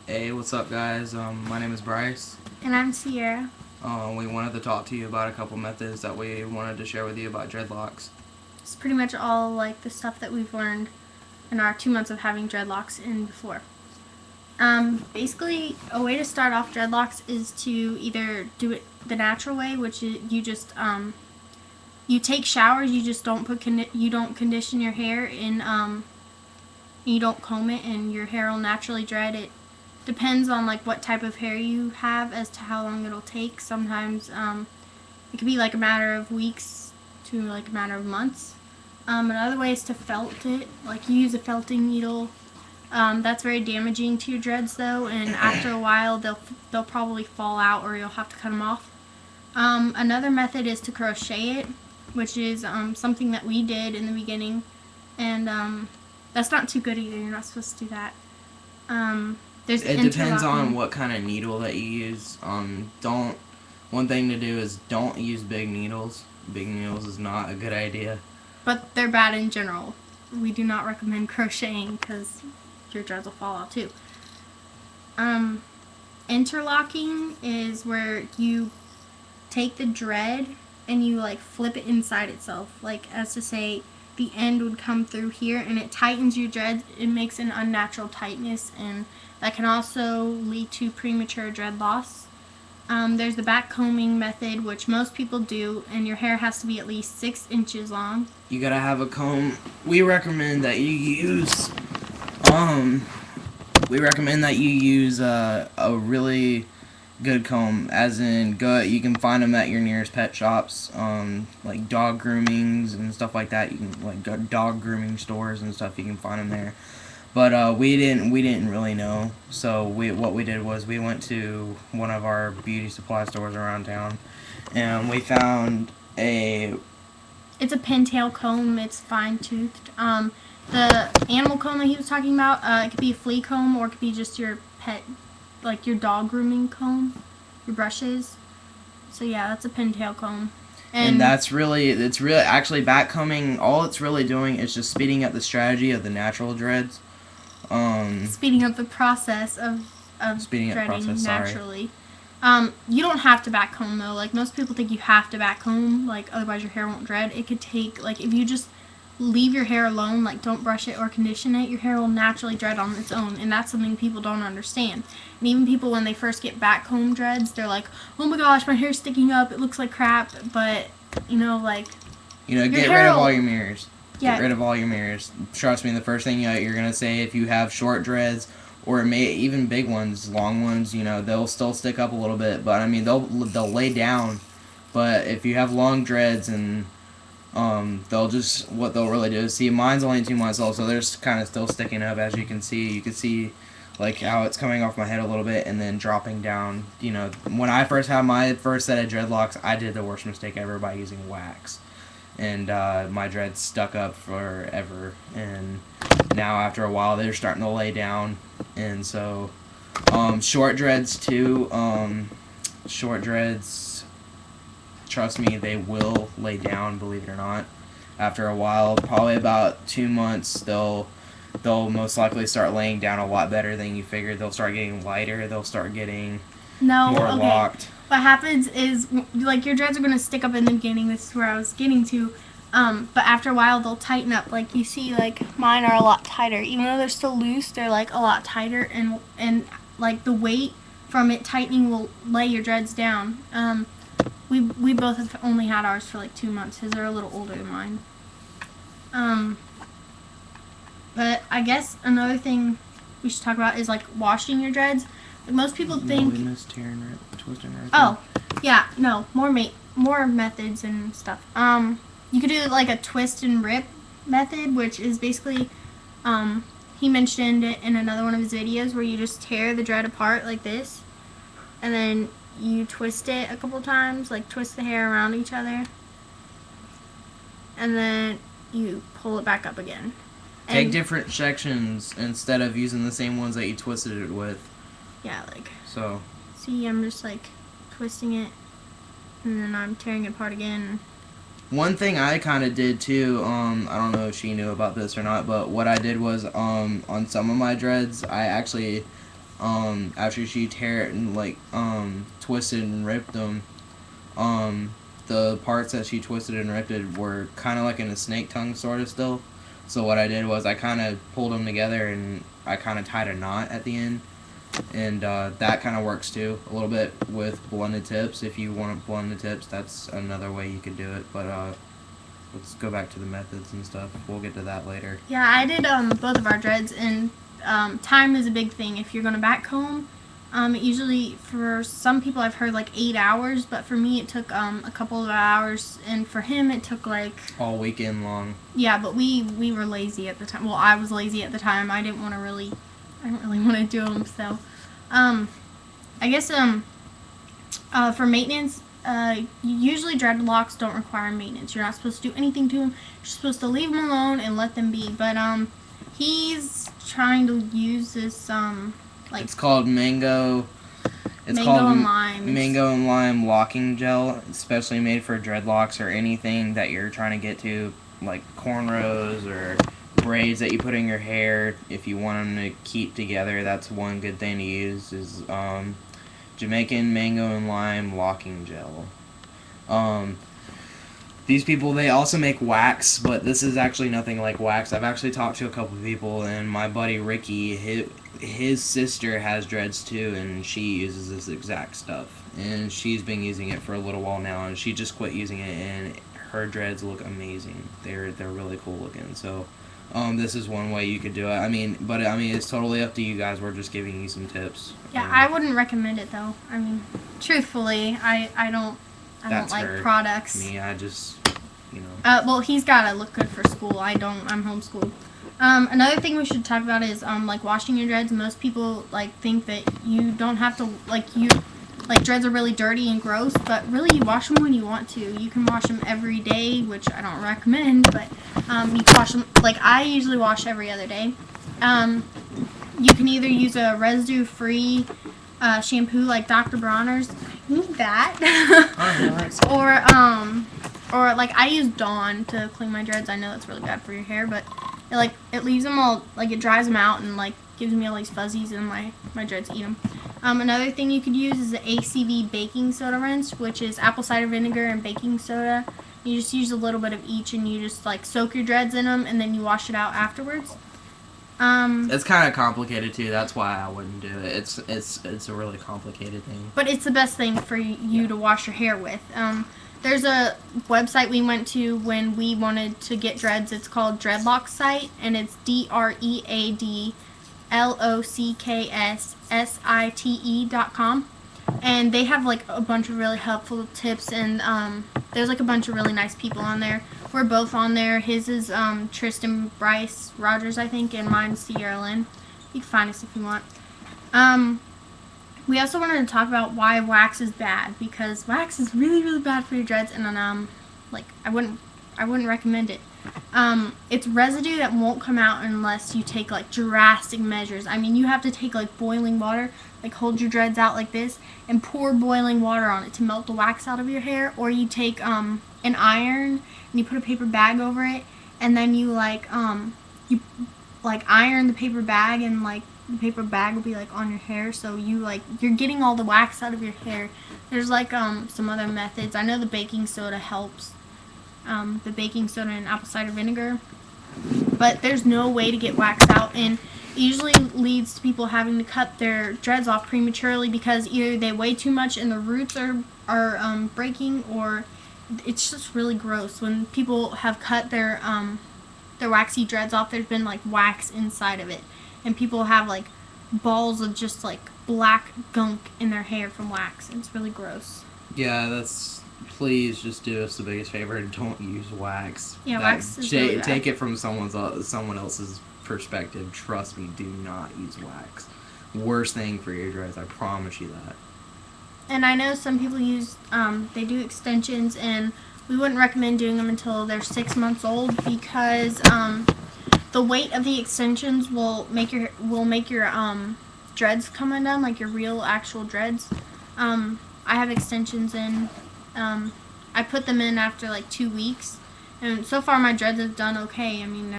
Hey, what's up, guys? My name is Bryce. And I'm Sierra. We wanted to talk to you about a couple methods that we wanted to share with you about dreadlocks. It's pretty much all like the stuff that we've learned in our 2 months of having dreadlocks in before. Basically, a way to start off dreadlocks is to either do it the natural way, which is you just you take showers. You just don't you don't condition your hair you don't comb it, and your hair will naturally dread. It depends on like what type of hair you have as to how long it'll take. Sometimes it could be like a matter of weeks to like a matter of months. Another way is to felt it, like you use a felting needle. That's very damaging to your dreads though, and after a while they'll probably fall out or you'll have to cut them off. Another method is to crochet it, which is something that we did in the beginning, and that's not too good either. You're not supposed to do that. It depends on what kind of needle that you use. One thing to do is don't use big needles. Big needles is not a good idea. But they're bad in general. We do not recommend crocheting because your dreads will fall out too. Interlocking is where you take the dread and you like flip it inside itself, like as to say the end would come through here, and it tightens your dreads. It makes an unnatural tightness, and that can also lead to premature dread loss. There's the back combing method, which most people do, and your hair has to be at least 6 inches long. You gotta have a comb. We recommend that you use a really good comb, as in good. You can find them at your nearest pet shops, like dog groomings and stuff like that. You can like dog grooming stores and stuff. You can find them there. But we didn't really know. So what we did was we went to one of our beauty supply stores around town, and we found a. It's a pintail comb. It's fine toothed. The animal comb that he was talking about, it could be a flea comb, or it could be just your pet, like your dog grooming comb, your brushes. So yeah, that's a pintail comb. And it's really actually back combing. All it's really doing is just speeding up the strategy of the natural dreads. Speeding up the process of speeding dreading up process, naturally. You don't have to back comb though. Like most people think you have to back comb, like otherwise your hair won't dread. It could take, like, if you just leave your hair alone, like don't brush it or condition it, your hair will naturally dread on its own, and that's something people don't understand. And even people, when they first get back comb dreads, they're like, oh my gosh, my hair's sticking up, it looks like crap. But get rid of all your mirrors. Yeah. Get rid of all your mirrors. Trust me, the first thing you're gonna say, if you have short dreads, or even big ones, long ones, they'll still stick up a little bit, but I mean they'll lay down. But if you have long dreads, and what they'll really do is, see, mine's only 2 months old, so they're kind of still sticking up, as you can see. You can see like how it's coming off my head a little bit and then dropping down. When I first had my first set of dreadlocks, I did the worst mistake ever by using wax, and my dreads stuck up forever. And now after a while, they're starting to lay down. And so short dreads too. Short dreads, trust me, they will lay down, believe it or not. After a while, probably about 2 months, they'll most likely start laying down a lot better than you figured. They'll start getting lighter. They'll start getting more locked. What happens is, like, your dreads are going to stick up in the beginning. This is where I was getting to. But after a while, they'll tighten up. Like, you see, like, mine are a lot tighter. Even though they're still loose, they're, like, a lot tighter. And like, the weight from it tightening will lay your dreads down. We both have only had ours for, like, 2 months, because they're a little older than mine. But I guess another thing we should talk about is, like, washing your dreads. Like, most people think... we missed tearing, twisting, right? Oh, yeah, no, more methods and stuff. You could do, like, a twist and rip method, which is basically, he mentioned it in another one of his videos, where you just tear the dread apart like this, and then you twist it a couple times, like twist the hair around each other, and then you pull it back up again. Take different sections instead of using the same ones that you twisted it with. Yeah, like... So... See, I'm just, like, twisting it, and then I'm tearing it apart again. One thing I kind of did, too, I don't know if she knew about this or not, but what I did was, on some of my dreads, I actually after she twisted and ripped them, the parts that she twisted and ripped were kind of like in a snake tongue sort of still. So what I did was I kind of pulled them together and I kind of tied a knot at the end. And that kind of works too a little bit with blended tips. If you want to blend the tips, that's another way you could do it. But let's go back to the methods and stuff. We'll get to that later. Yeah, I did both of our dreads, and time is a big thing. If you're going to back comb, usually for some people I've heard like 8 hours, but for me it took a couple of hours, and for him it took like all weekend long. Yeah, but we were lazy at the time. Well, I was lazy at the time. I didn't really want to do them. So, I guess for maintenance, usually dreadlocks don't require maintenance. You're not supposed to do anything to them. You're supposed to leave them alone and let them be. But he's trying to use this like it's called mango. It's mango called and lime. Mango and lime locking gel, especially made for dreadlocks or anything that you're trying to get to, like cornrows or braids that you put in your hair. If you want them to keep together, that's one good thing to use is Jamaican mango and lime locking gel. These people, they also make wax, but this is actually nothing like wax. I've actually talked to a couple of people, and my buddy Ricky, his sister has dreads too, and she uses this exact stuff. And she's been using it for a little while now, and she just quit using it, and her dreads look amazing. They're really cool looking. So this is one way you could do it. I mean, it's totally up to you guys. We're just giving you some tips. Yeah, I wouldn't recommend it though. I mean, truthfully, I don't like products. Me, I just, well, he's gotta look good for school. I don't. I'm homeschooled. Another thing we should talk about is like washing your dreads. Most people think that you don't have to dreads are really dirty and gross, but really you wash them when you want to. You can wash them every day, which I don't recommend, but you can wash them, I usually wash every other day. You can either use a residue-free shampoo like Dr. Bronner's. I need that. or I use Dawn to clean my dreads. I know that's really bad for your hair, but it leaves them all, it dries them out and gives me all these fuzzies, and my dreads eat them. Another thing you could use is the ACV baking soda rinse, which is apple cider vinegar and baking soda. You just use a little bit of each, and you just soak your dreads in them, and then you wash it out afterwards. It's kind of complicated too. That's why I wouldn't do it. It's a really complicated thing. But it's the best thing for you to wash your hair with. There's a website we went to when we wanted to get dreads. It's called Dreadlocks Site, and it's DreadLockssite.com. And they have a bunch of really helpful tips, and there's a bunch of really nice people on there. We're both on there. His is Tristan Bryce Rogers, I think, and mine's Sierra Lynn. You can find us if you want. We also wanted to talk about why wax is bad, because wax is really, really bad for your dreads, and I wouldn't recommend it. It's residue that won't come out unless you take drastic measures. I mean, you have to take boiling water, hold your dreads out like this and pour boiling water on it to melt the wax out of your hair, or you take an iron and you put a paper bag over it, and then you iron the paper bag, and the paper bag will be on your hair, so you're getting all the wax out of your hair. There's some other methods. I know the baking soda helps. The baking soda and apple cider vinegar, but there's no way to get wax out, and it usually leads to people having to cut their dreads off prematurely because either they weigh too much and the roots are breaking, or it's just really gross. When people have cut their waxy dreads off, there's been wax inside of it, and people have balls of just black gunk in their hair from wax. It's really gross. Yeah, please just do us the biggest favor and don't use wax. Yeah, wax is really bad. Take it from someone else's perspective. Trust me, do not use wax. Worst thing for your dreads, I promise you that. And I know some people use, they do extensions, and we wouldn't recommend doing them until they're 6 months old, because the weight of the extensions will make your dreads come undone, your real actual dreads. I have extensions in. I put them in after 2 weeks, and so far my dreads have done okay. I mean,